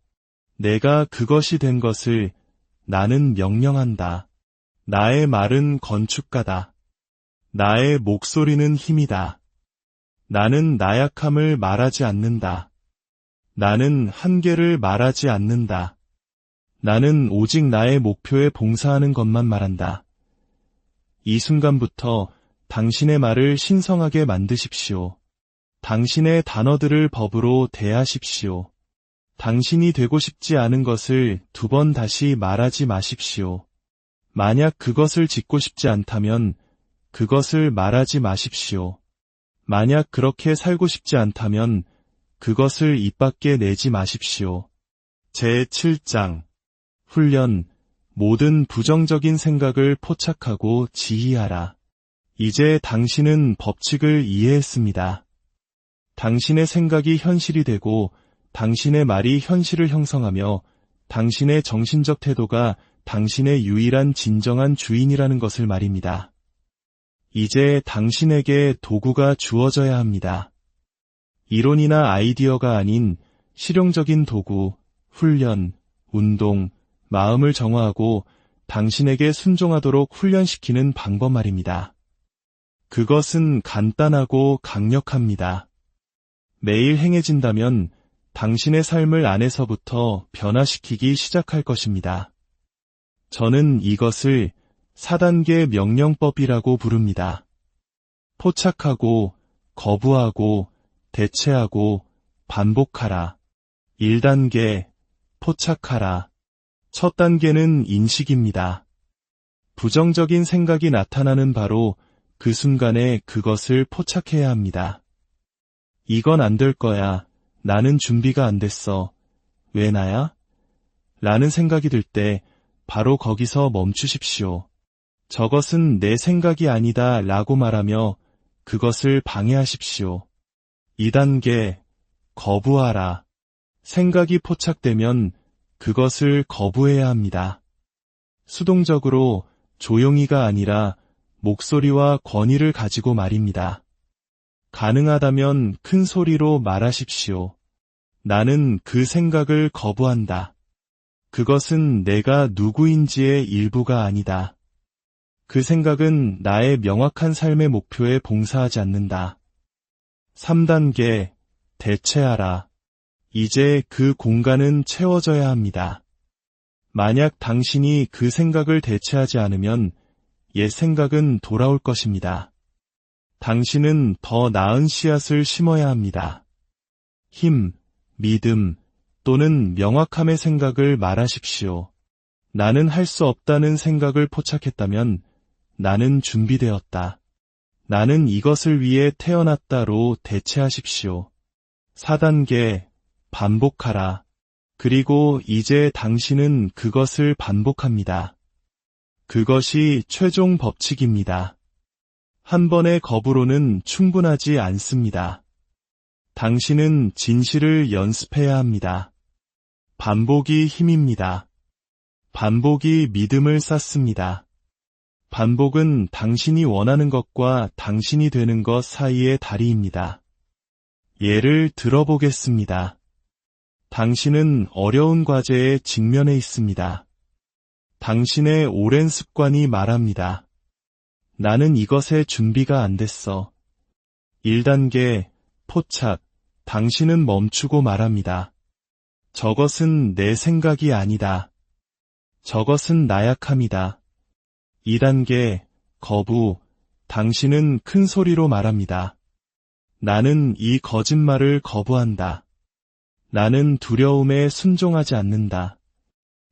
내가 그것이 된 것을 나는 명령한다. 나의 말은 건축가다. 나의 목소리는 힘이다. 나는 나약함을 말하지 않는다. 나는 한계를 말하지 않는다. 나는 오직 나의 목표에 봉사하는 것만 말한다. 이 순간부터 당신의 말을 신성하게 만드십시오. 당신의 단어들을 법으로 대하십시오. 당신이 되고 싶지 않은 것을 2번 다시 말하지 마십시오. 만약 그것을 짓고 싶지 않다면 그것을 말하지 마십시오. 만약 그렇게 살고 싶지 않다면 그것을 입 밖에 내지 마십시오. 제7장 훈련 모든 부정적인 생각을 포착하고 지휘하라. 이제 당신은 법칙을 이해했습니다. 당신의 생각이 현실이 되고 당신의 말이 현실을 형성하며 당신의 정신적 태도가 당신의 유일한 진정한 주인이라는 것을 말입니다. 이제 당신에게 도구가 주어져야 합니다. 이론이나 아이디어가 아닌 실용적인 도구, 훈련, 운동, 마음을 정화하고 당신에게 순종하도록 훈련시키는 방법 말입니다. 그것은 간단하고 강력합니다. 매일 행해진다면 당신의 삶을 안에서부터 변화시키기 시작할 것입니다. 저는 이것을 4단계 명령법이라고 부릅니다. 포착하고, 거부하고, 대체하고, 반복하라. 1단계, 포착하라. 첫 단계는 인식입니다. 부정적인 생각이 나타나는 바로 그 순간에 그것을 포착해야 합니다. 이건 안 될 거야. 나는 준비가 안 됐어. 왜 나야? 라는 생각이 들 때 바로 거기서 멈추십시오. 저것은 내 생각이 아니다 라고 말하며 그것을 방해하십시오. 2단계, 거부하라. 생각이 포착되면 그것을 거부해야 합니다. 수동적으로 조용히가 아니라 목소리와 권위를 가지고 말입니다. 가능하다면 큰 소리로 말하십시오. 나는 그 생각을 거부한다. 그것은 내가 누구인지의 일부가 아니다. 그 생각은 나의 명확한 삶의 목표에 봉사하지 않는다. 3단계, 대체하라. 이제 그 공간은 채워져야 합니다. 만약 당신이 그 생각을 대체하지 않으면 옛 생각은 돌아올 것입니다. 당신은 더 나은 씨앗을 심어야 합니다. 힘, 믿음 또는 명확함의 생각을 말하십시오. 나는 할 수 없다는 생각을 포착했다면 나는 준비되었다. 나는 이것을 위해 태어났다로 대체하십시오. 4단계, 반복하라. 그리고 이제 당신은 그것을 반복합니다. 그것이 최종 법칙입니다. 한 번의 겁으로는 충분하지 않습니다. 당신은 진실을 연습해야 합니다. 반복이 힘입니다. 반복이 믿음을 쌓습니다. 반복은 당신이 원하는 것과 당신이 되는 것 사이의 다리입니다. 예를 들어보겠습니다. 당신은 어려운 과제에 직면해 있습니다. 당신의 오랜 습관이 말합니다. 나는 이것에 준비가 안 됐어. 1단계, 포착. 당신은 멈추고 말합니다. 저것은 내 생각이 아니다. 저것은 나약함이다. 2단계, 거부. 당신은 큰 소리로 말합니다. 나는 이 거짓말을 거부한다. 나는 두려움에 순종하지 않는다.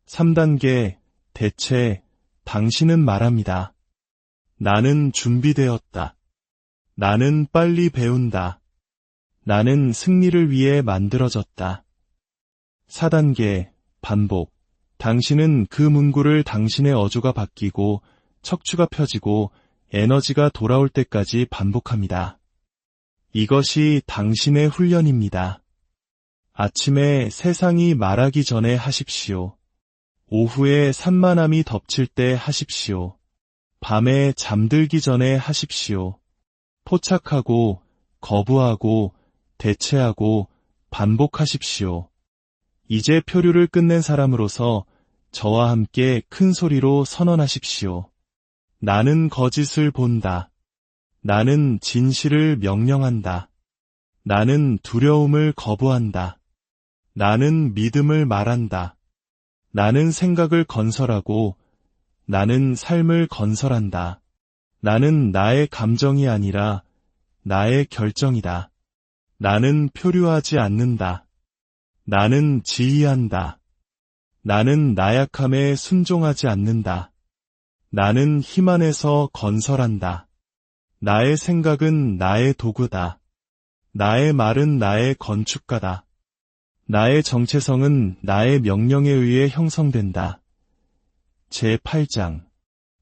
3단계, 대체. 당신은 말합니다. 나는 준비되었다. 나는 빨리 배운다. 나는 승리를 위해 만들어졌다. 4단계, 반복. 당신은 그 문구를 당신의 어조가 바뀌고 척추가 펴지고 에너지가 돌아올 때까지 반복합니다. 이것이 당신의 훈련입니다. 아침에 세상이 말하기 전에 하십시오. 오후에 산만함이 덮칠 때 하십시오. 밤에 잠들기 전에 하십시오. 포착하고, 거부하고, 대체하고, 반복하십시오. 이제 표류를 끝낸 사람으로서 저와 함께 큰 소리로 선언하십시오. 나는 거짓을 본다. 나는 진실을 명령한다. 나는 두려움을 거부한다. 나는 믿음을 말한다. 나는 생각을 건설하고 나는 삶을 건설한다. 나는 나의 감정이 아니라 나의 결정이다. 나는 표류하지 않는다. 나는 지휘한다. 나는 나약함에 순종하지 않는다. 나는 힘 안에서 건설한다. 나의 생각은 나의 도구다. 나의 말은 나의 건축가다. 나의 정체성은 나의 명령에 의해 형성된다. 제8장.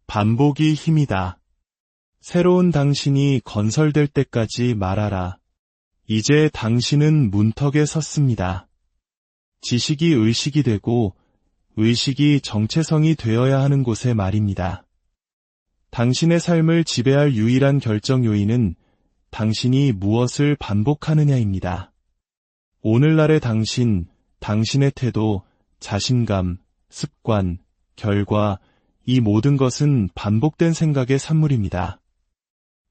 반복이 힘이다. 새로운 당신이 건설될 때까지 말하라. 이제 당신은 문턱에 섰습니다. 지식이 의식이 되고 의식이 정체성이 되어야 하는 곳에 말입니다. 당신의 삶을 지배할 유일한 결정 요인은 당신이 무엇을 반복하느냐입니다. 오늘날의 당신, 당신의 태도, 자신감, 습관, 결과, 이 모든 것은 반복된 생각의 산물입니다.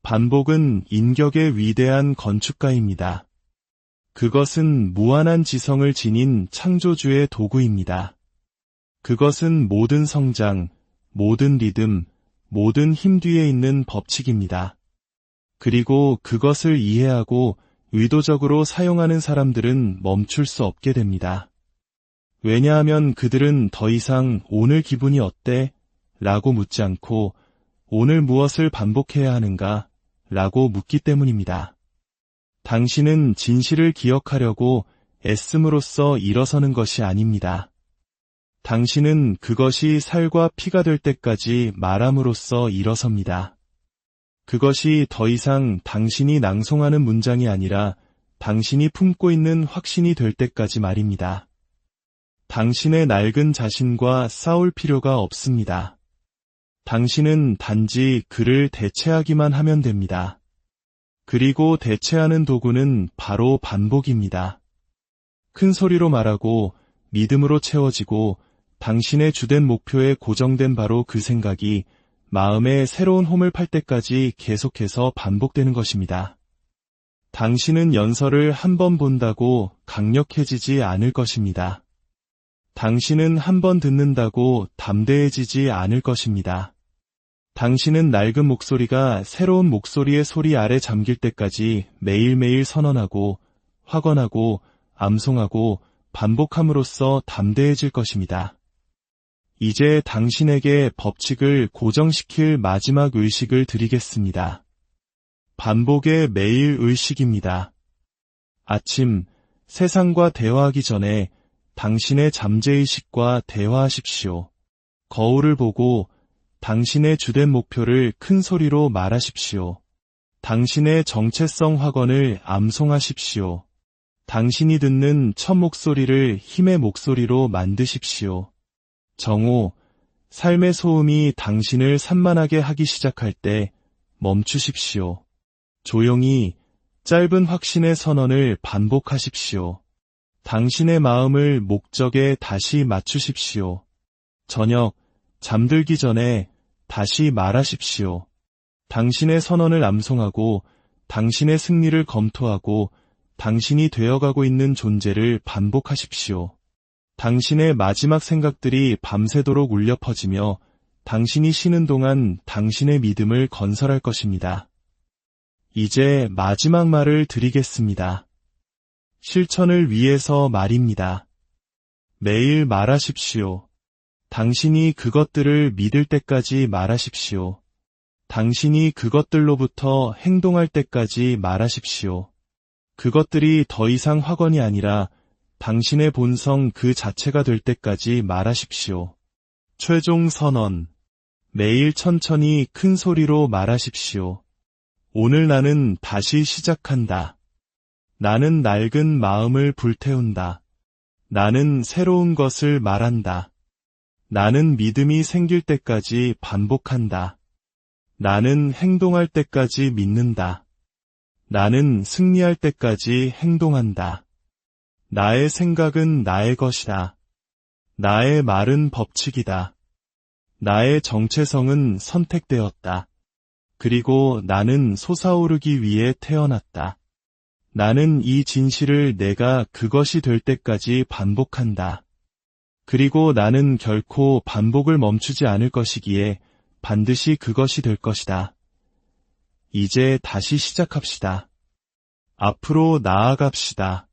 반복은 인격의 위대한 건축가입니다. 그것은 무한한 지성을 지닌 창조주의 도구입니다. 그것은 모든 성장, 모든 리듬, 모든 힘 뒤에 있는 법칙입니다. 그리고 그것을 이해하고 의도적으로 사용하는 사람들은 멈출 수 없게 됩니다. 왜냐하면 그들은 더 이상 오늘 기분이 어때? 라고 묻지 않고 오늘 무엇을 반복해야 하는가? 라고 묻기 때문입니다. 당신은 진실을 기억하려고 애씀으로써 일어서는 것이 아닙니다. 당신은 그것이 살과 피가 될 때까지 말함으로써 일어섭니다. 그것이 더 이상 당신이 낭송하는 문장이 아니라 당신이 품고 있는 확신이 될 때까지 말입니다. 당신의 낡은 자신과 싸울 필요가 없습니다. 당신은 단지 그를 대체하기만 하면 됩니다. 그리고 대체하는 도구는 바로 반복입니다. 큰 소리로 말하고 믿음으로 채워지고 당신의 주된 목표에 고정된 바로 그 생각이 마음에 새로운 홈을 팔 때까지 계속해서 반복되는 것입니다. 당신은 연설을 한 번 본다고 강력해지지 않을 것입니다. 당신은 한 번 듣는다고 담대해지지 않을 것입니다. 당신은 낡은 목소리가 새로운 목소리의 소리 아래 잠길 때까지 매일매일 선언하고 확언하고 암송하고 반복함으로써 담대해질 것입니다. 이제 당신에게 법칙을 고정시킬 마지막 의식을 드리겠습니다. 반복의 매일 의식입니다. 아침, 세상과 대화하기 전에 당신의 잠재의식과 대화하십시오. 거울을 보고 당신의 주된 목표를 큰 소리로 말하십시오. 당신의 정체성 확언을 암송하십시오. 당신이 듣는 첫 목소리를 힘의 목소리로 만드십시오. 정오, 삶의 소음이 당신을 산만하게 하기 시작할 때 멈추십시오. 조용히 짧은 확신의 선언을 반복하십시오. 당신의 마음을 목적에 다시 맞추십시오. 저녁, 잠들기 전에 다시 말하십시오. 당신의 선언을 암송하고 당신의 승리를 검토하고 당신이 되어가고 있는 존재를 반복하십시오. 당신의 마지막 생각들이 밤새도록 울려 퍼지며 당신이 쉬는 동안 당신의 믿음을 건설할 것입니다. 이제 마지막 말을 드리겠습니다. 실천을 위해서 말입니다. 매일 말하십시오. 당신이 그것들을 믿을 때까지 말하십시오. 당신이 그것들로부터 행동할 때까지 말하십시오. 그것들이 더 이상 확언이 아니라 당신의 본성 그 자체가 될 때까지 말하십시오. 최종 선언. 매일 천천히 큰 소리로 말하십시오. 오늘 나는 다시 시작한다. 나는 낡은 마음을 불태운다. 나는 새로운 것을 말한다. 나는 믿음이 생길 때까지 반복한다. 나는 행동할 때까지 믿는다. 나는 승리할 때까지 행동한다. 나의 생각은 나의 것이다. 나의 말은 법칙이다. 나의 정체성은 선택되었다. 그리고 나는 솟아오르기 위해 태어났다. 나는 이 진실을 내가 그것이 될 때까지 반복한다. 그리고 나는 결코 반복을 멈추지 않을 것이기에 반드시 그것이 될 것이다. 이제 다시 시작합시다. 앞으로 나아갑시다.